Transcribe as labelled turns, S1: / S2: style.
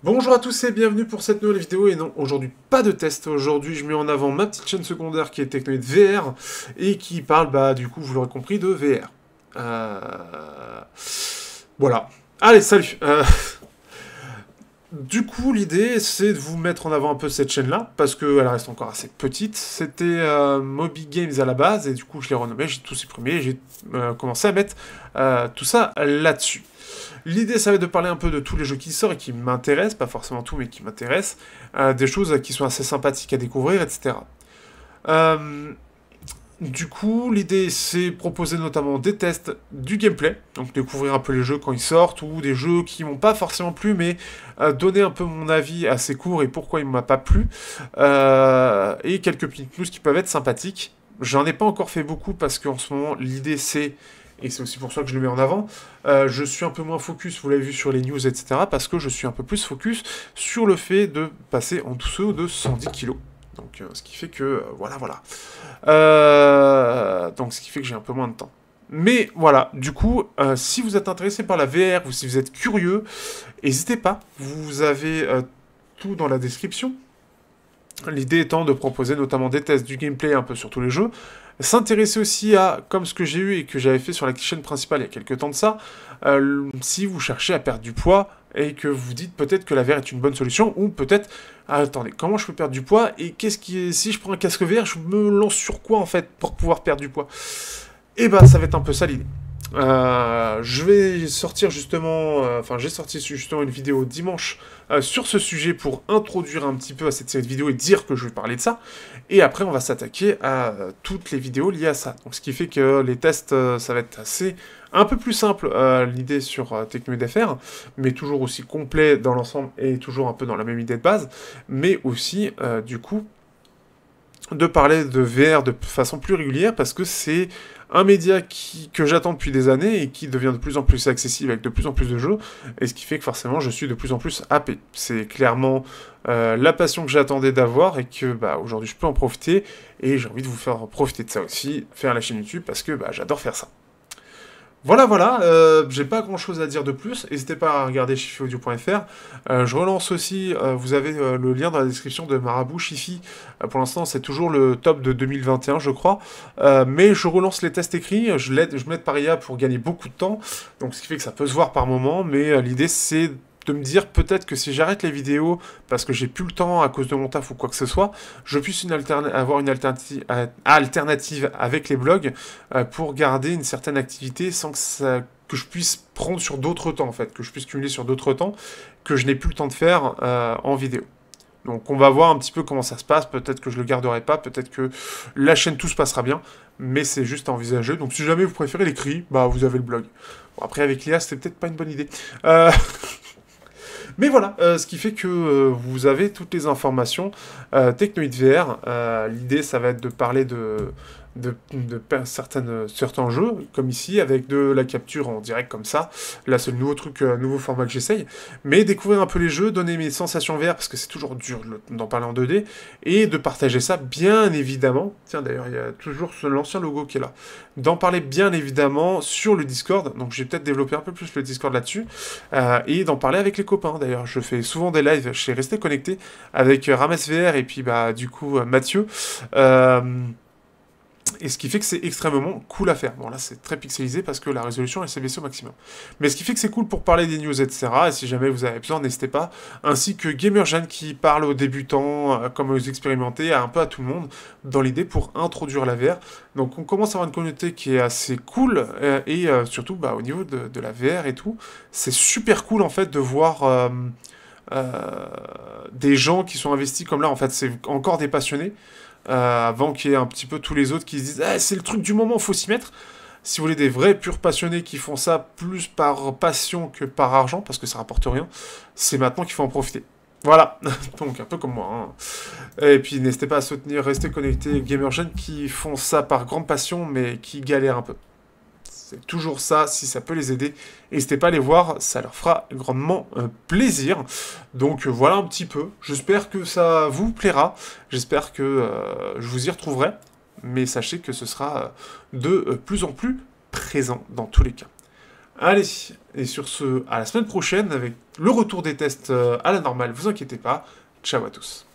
S1: Bonjour à tous et bienvenue pour cette nouvelle vidéo, et non, aujourd'hui pas de test, aujourd'hui je mets en avant ma petite chaîne secondaire qui est Technoid VR, et qui parle, du coup, vous l'aurez compris, de VR. Voilà. Allez, salut. Du coup, l'idée, c'est de vous mettre en avant un peu cette chaîne-là, parce qu'elle reste encore assez petite. C'était Moby Games à la base, et du coup, je l'ai renommé, j'ai tout supprimé, j'ai commencé à mettre tout ça là-dessus. L'idée, ça va être de parler un peu de tous les jeux qui sortent et qui m'intéressent, pas forcément tout, mais qui m'intéressent, des choses qui sont assez sympathiques à découvrir, etc. Euh, du coup, l'idée, c'est proposer notamment des tests du gameplay, donc découvrir un peu les jeux quand ils sortent, ou des jeux qui m'ont pas forcément plu, mais donner un peu mon avis assez court et pourquoi il m'a pas plu, et quelques petites news qui peuvent être sympathiques. J'en ai pas encore fait beaucoup parce qu'en ce moment, l'idée c'est, et c'est aussi pour ça que je le mets en avant, je suis un peu moins focus, vous l'avez vu sur les news, etc., parce que je suis un peu plus focus sur le fait de passer en dessous de 110 kilos. Donc, ce qui fait que, voilà. Donc, ce qui fait que j'ai un peu moins de temps. Mais voilà, du coup, si vous êtes intéressé par la VR ou si vous êtes curieux, n'hésitez pas, vous avez tout dans la description. L'idée étant de proposer notamment des tests du gameplay un peu sur tous les jeux, s'intéresser aussi à, comme ce que j'ai eu et que j'avais fait sur la chaîne principale il y a quelques temps de ça, si vous cherchez à perdre du poids et que vous dites peut-être que la VR est une bonne solution, ou peut-être, attendez, comment je peux perdre du poids et qu'est-ce qui est, si je prends un casque VR, je me lance sur quoi en fait pour pouvoir perdre du poids? Et bah ça va être un peu ça l'idée. Je vais sortir justement, enfin j'ai sorti justement une vidéo dimanche sur ce sujet pour introduire un petit peu à cette série de vidéos et dire que je vais parler de ça. Et après on va s'attaquer à toutes les vidéos liées à ça. Donc ce qui fait que les tests, ça va être assez un peu plus simple l'idée sur TechnoidFR, mais toujours aussi complet dans l'ensemble et toujours un peu dans la même idée de base, mais aussi du coup de parler de VR de façon plus régulière parce que c'est un média que j'attends depuis des années et qui devient de plus en plus accessible avec de plus en plus de jeux, et ce qui fait que forcément je suis de plus en plus happé. C'est clairement la passion que j'attendais d'avoir et que aujourd'hui je peux en profiter, et j'ai envie de vous faire profiter de ça aussi, faire la chaîne YouTube parce que j'adore faire ça. Voilà, j'ai pas grand chose à dire de plus, n'hésitez pas à regarder chifiaudio.fr. Je relance aussi, vous avez le lien dans la description de Marabout Chifi. Pour l'instant, c'est toujours le top de 2021, je crois. Mais je relance les tests écrits, je m'aide par IA pour gagner beaucoup de temps, donc ce qui fait que ça peut se voir par moment, mais l'idée c'est de me dire peut-être que si j'arrête les vidéos parce que j'ai plus le temps à cause de mon taf ou quoi que ce soit, je puisse avoir une alternative avec les blogs pour garder une certaine activité sans que je puisse prendre sur d'autres temps en fait, que je puisse cumuler sur d'autres temps que je n'ai plus le temps de faire en vidéo. Donc on va voir un petit peu comment ça se passe, peut-être que je le garderai pas, peut-être que la chaîne tout se passera bien, mais c'est juste à envisager. Donc si jamais vous préférez l'écrit, vous avez le blog. Bon, après avec l'IA, c'était peut-être pas une bonne idée. Mais voilà, ce qui fait que vous avez toutes les informations Technoid VR. L'idée, ça va être de parler de certains jeux, comme ici, avec de la capture en direct comme ça. Là, c'est le nouveau truc, nouveau format que j'essaye. Mais découvrir un peu les jeux, donner mes sensations VR, parce que c'est toujours dur d'en parler en 2D, et de partager ça, bien évidemment. Tiens, d'ailleurs, il y a toujours l'ancien logo qui est là. D'en parler, bien évidemment, sur le Discord. Donc, j'ai peut-être développé un peu plus le Discord là-dessus. Et d'en parler avec les copains, d'ailleurs. Je fais souvent des lives, je suis resté connecté avec Rames VR et puis, du coup, Mathieu. Et ce qui fait que c'est extrêmement cool à faire. Bon, là, c'est très pixelisé parce que la résolution, elle s'est baissée au maximum. Mais ce qui fait que c'est cool pour parler des news, etc. Et si jamais vous avez besoin, n'hésitez pas. Ainsi que Gamergen qui parle aux débutants, comme aux expérimentés, un peu à tout le monde, dans l'idée pour introduire la VR. Donc, on commence à avoir une communauté qui est assez cool. Et surtout, au niveau de la VR et tout, c'est super cool, en fait, de voir des gens qui sont investis comme là. En fait, c'est encore des passionnés. Avant qu'il y ait un petit peu tous les autres qui se disent ah, c'est le truc du moment, faut s'y mettre. Si vous voulez des vrais purs passionnés qui font ça plus par passion que par argent, parce que ça rapporte rien, c'est maintenant qu'il faut en profiter. Voilà, donc un peu comme moi. Hein. Et puis n'hésitez pas à soutenir, rester connecté Gamergen qui font ça par grande passion, mais qui galèrent un peu. C'est toujours ça, si ça peut les aider, n'hésitez pas à les voir, ça leur fera grandement plaisir. Donc voilà un petit peu, j'espère que ça vous plaira, j'espère que je vous y retrouverai, mais sachez que ce sera de plus en plus présent dans tous les cas. Allez, et sur ce, à la semaine prochaine avec le retour des tests à la normale, vous inquiétez pas. Ciao à tous.